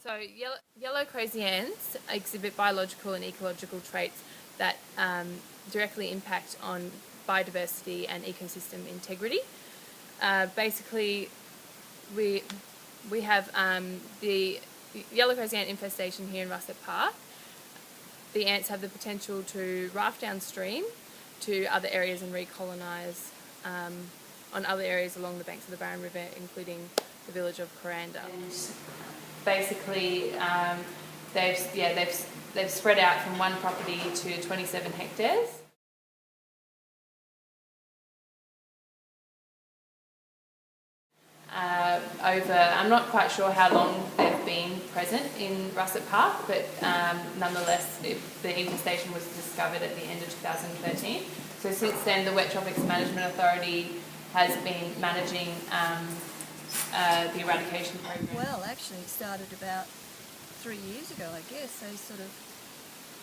So yellow crazy ants exhibit biological and ecological traits that directly impact on biodiversity and ecosystem integrity. Basically, we have the yellow crazy ant infestation here in Russett Park. The ants have the potential to raft downstream to other areas and recolonise on other areas along the banks of the Barron River, including the village of Kuranda. And basically, they've spread out from one property to 27 hectares. I'm not quite sure how long they've been present in Russett Park, but nonetheless, the infestation was discovered at the end of 2013. So since then, the Wet Tropics Management Authority has been managing the eradication program. Well, actually, it started about 3 years ago, I guess. They sort of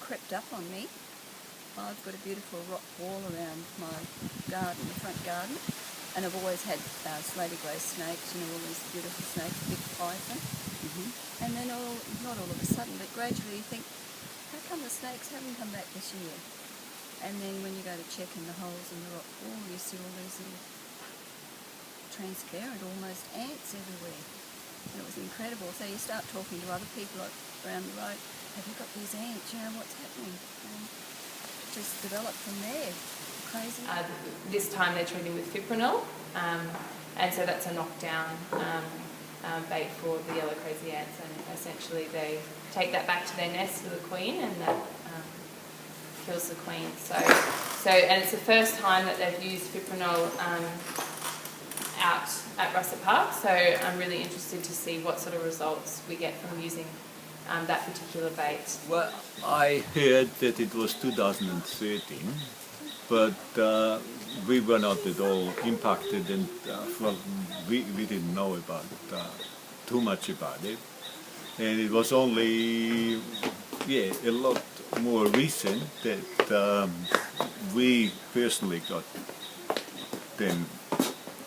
crept up on me. I've got a beautiful rock wall around my garden, the front garden. And I've always had slaty grey snakes, you know, all these beautiful snakes, big python. And then not all of a sudden, but gradually you think, how come the snakes haven't come back this year? And then when you go to check in the holes in the rock wall, you see all these little transparent, almost ants everywhere. And it was incredible. So you start talking to other people around the road, have you got these ants, you know, what's happening? And it just developed from there. Crazy. This time they're treating with fipronil, and so that's a knockdown bait for the yellow crazy ants, and essentially they take that back to their nest to the queen, and that kills the queen. So and it's the first time that they've used fipronil out at Russett Park, so I'm really interested to see what sort of results we get from using that particular bait. Well, I heard that it was 2013. But we were not at all impacted, and we didn't know about too much about it. And it was only a lot more recent that we personally got them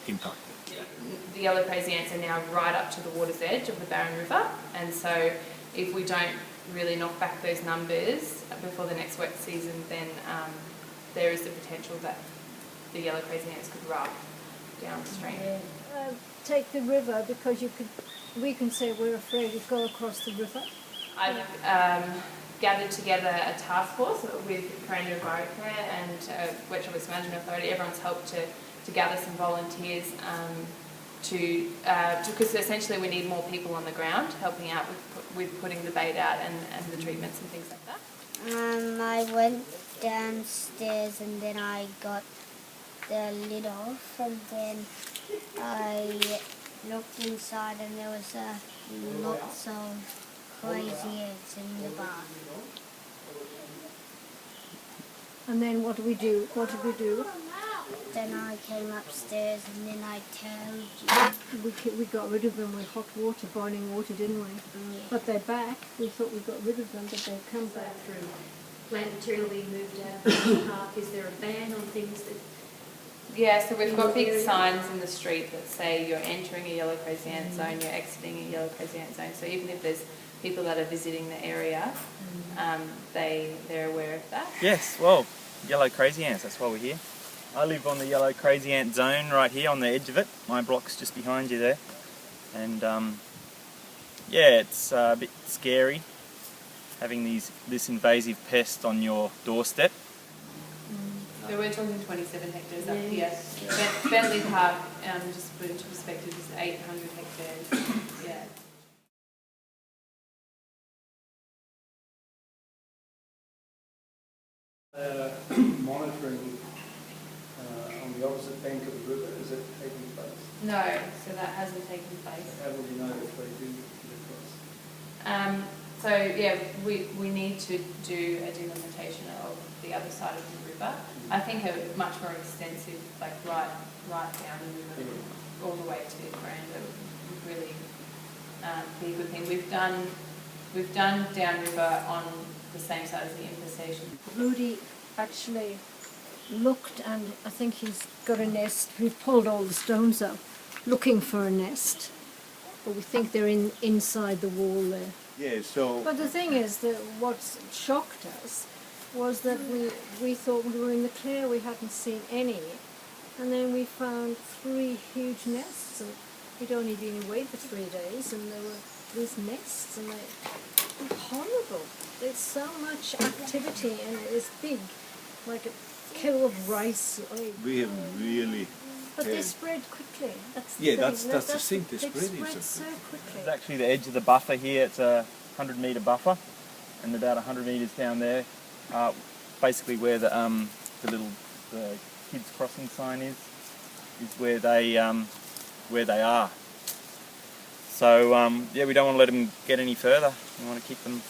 impacted. The yellow crazy ants are now right up to the water's edge of the Barron River, and so if we don't really knock back those numbers before the next wet season, then there is the potential that the yellow crazy ants could raft downstream. Take the river, because we can say we're afraid to go across the river. I've gathered together a task force with Kuranda Envirocare and Wet Tropics Management Authority. Everyone's helped to gather some volunteers because essentially we need more people on the ground helping out with putting the bait out and the treatments and things like that. I went downstairs and then I got the lid off, and then I looked inside and there was lots of crazy ants in the bath. And then what did we do? Then I came upstairs and then I told you. We got rid of them with hot water, boiling water, didn't we? But they're back. We thought we got rid of them, but they've come back. Through plant material being moved out of the park, is there a ban on things that... Yeah, so we've got big signs in the street that say you're entering a yellow crazy ant zone, you're exiting a yellow crazy ant zone. So even if there's people that are visiting the area, they're aware of that. Yes, well, yellow crazy ants, that's why we're here. I live on the yellow crazy ant zone right here on the edge of it. My block's just behind you there. And it's a bit scary having this invasive pest on your doorstep. So we're talking 27 hectares up here. Bentley Park, just to put into perspective, is 800 hectares. Yeah. Monitoring on the opposite bank of the river, is it taking place? No, so that hasn't taken place. How will you know if they do get across? So we need to do a delimitation of the other side of the river. I think a much more extensive, like right down the river, all the way to Kuranda would really be a good thing. We've done downriver on the same side as the infestation. Rudy actually looked, and I think he's got a nest. We pulled all the stones up, looking for a nest, but we think they're inside the wall there. Yeah, so But the thing is that what shocked us was that we thought we were in the clear, we hadn't seen any, and then we found 3 huge nests. And we'd only been away for 3 days, and there were these nests, and they're horrible. There's so much activity, and it's big, like a kilo of rice. we have really. But they spread quickly. That's the Yeah, thing. that's the thing. They They spread so quickly. It's actually the edge of the buffer here. It's a 100-metre buffer, and about 100 metres down there, basically where the kids crossing sign is where they are. So yeah, we don't want to let them get any further. We want to keep them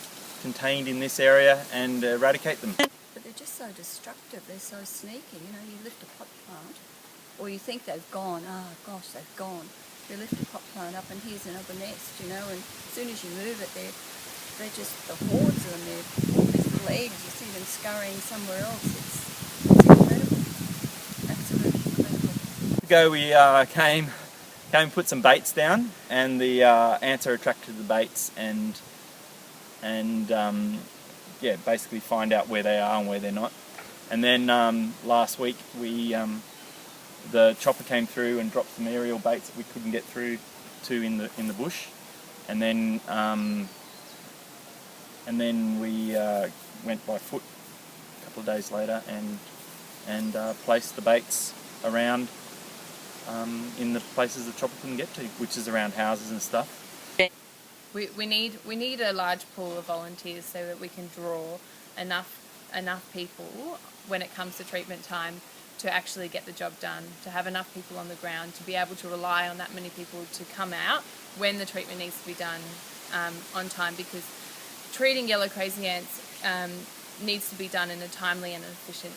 contained in this area and eradicate them. But they're just so destructive, they're so sneaky. You know, you lift a pot plant, or you think they've gone, gosh, they've gone. You lift a pot plant up and here's another nest, you know, and as soon as you move it, they're just, the hordes of them, they're all these little eggs, you see them scurrying somewhere else. It's incredible, absolutely incredible. Ago we came and put some baits down, and the ants are attracted to the baits and yeah, basically find out where they are and where they're not. And then last week the chopper came through and dropped some aerial baits that we couldn't get through to in the bush, and then we went by foot a couple of days later and placed the baits around in the places the chopper couldn't get to, which is around houses and stuff. We need a large pool of volunteers so that we can draw enough people when it comes to treatment time to actually get the job done, to have enough people on the ground, to be able to rely on that many people to come out when the treatment needs to be done on time, because treating yellow crazy ants needs to be done in a timely and efficient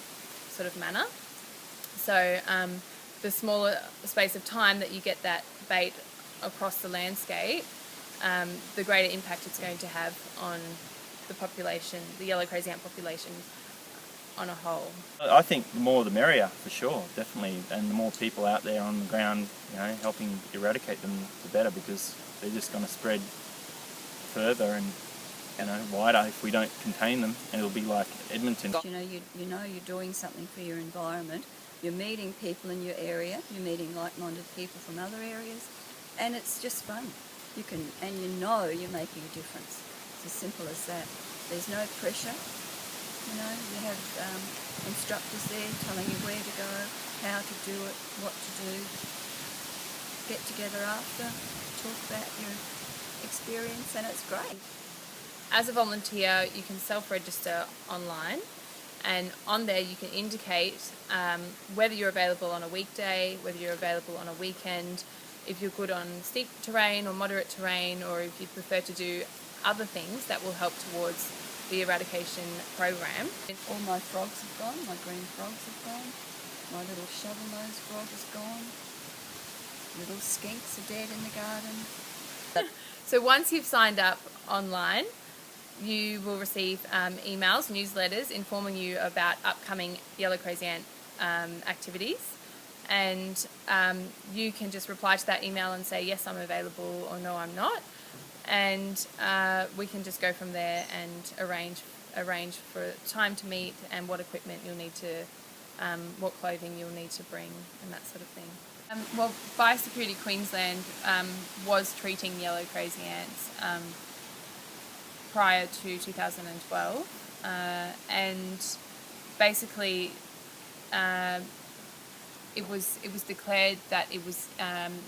sort of manner. So the smaller space of time that you get that bait across the landscape, the greater impact it's going to have on the population, the yellow crazy ant population on a whole. I think the more the merrier, for sure, definitely, and the more people out there on the ground, you know, helping eradicate them, the better, because they're just going to spread further and, you know, wider if we don't contain them, and it'll be like Edmonton. You know you're doing something for your environment, you're meeting people in your area, you're meeting like-minded people from other areas, and it's just fun. And you know you're making a difference. It's as simple as that. There's no pressure. You know, you have instructors there telling you where to go, how to do it, what to do. Get together after, talk about your experience, and it's great. As a volunteer, you can self-register online, and on there you can indicate whether you're available on a weekday, whether you're available on a weekend, if you're good on steep terrain or moderate terrain, or if you prefer to do other things that will help towards the eradication program. All my frogs have gone, my green frogs have gone, my little shovel-nosed frog is gone, little skinks are dead in the garden. So once you've signed up online, you will receive emails, newsletters informing you about upcoming yellow crazy ant activities, and you can just reply to that email and say yes, I'm available, or no, I'm not, and we can just go from there and arrange for time to meet and what equipment you'll need to, what clothing you'll need to bring and that sort of thing. Well, Biosecurity Queensland was treating yellow crazy ants prior to 2012, and basically it was declared that it was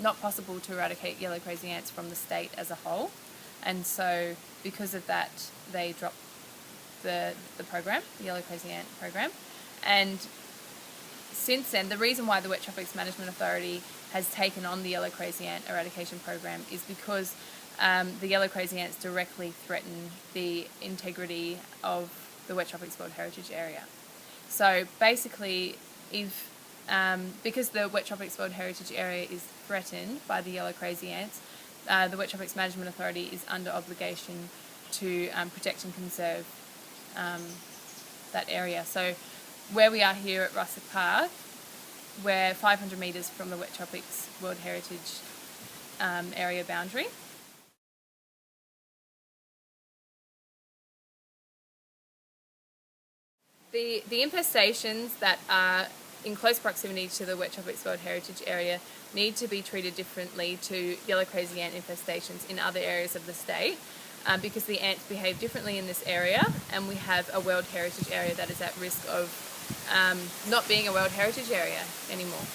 not possible to eradicate yellow crazy ants from the state as a whole, and so because of that they dropped the program, the yellow crazy ant program. And since then, the reason why the Wet Tropics Management Authority has taken on the yellow crazy ant eradication program is because the yellow crazy ants directly threaten the integrity of the Wet Tropics World Heritage Area. So basically, if because the Wet Tropics World Heritage Area is threatened by the yellow crazy ants, the Wet Tropics Management Authority is under obligation to protect and conserve that area. So where we are here at Russett Park, we're 500 metres from the Wet Tropics World Heritage Area boundary. The infestations that are in close proximity to the Wet Tropics World Heritage Area need to be treated differently to yellow crazy ant infestations in other areas of the state, because the ants behave differently in this area, and we have a World Heritage Area that is at risk of not being a World Heritage Area anymore.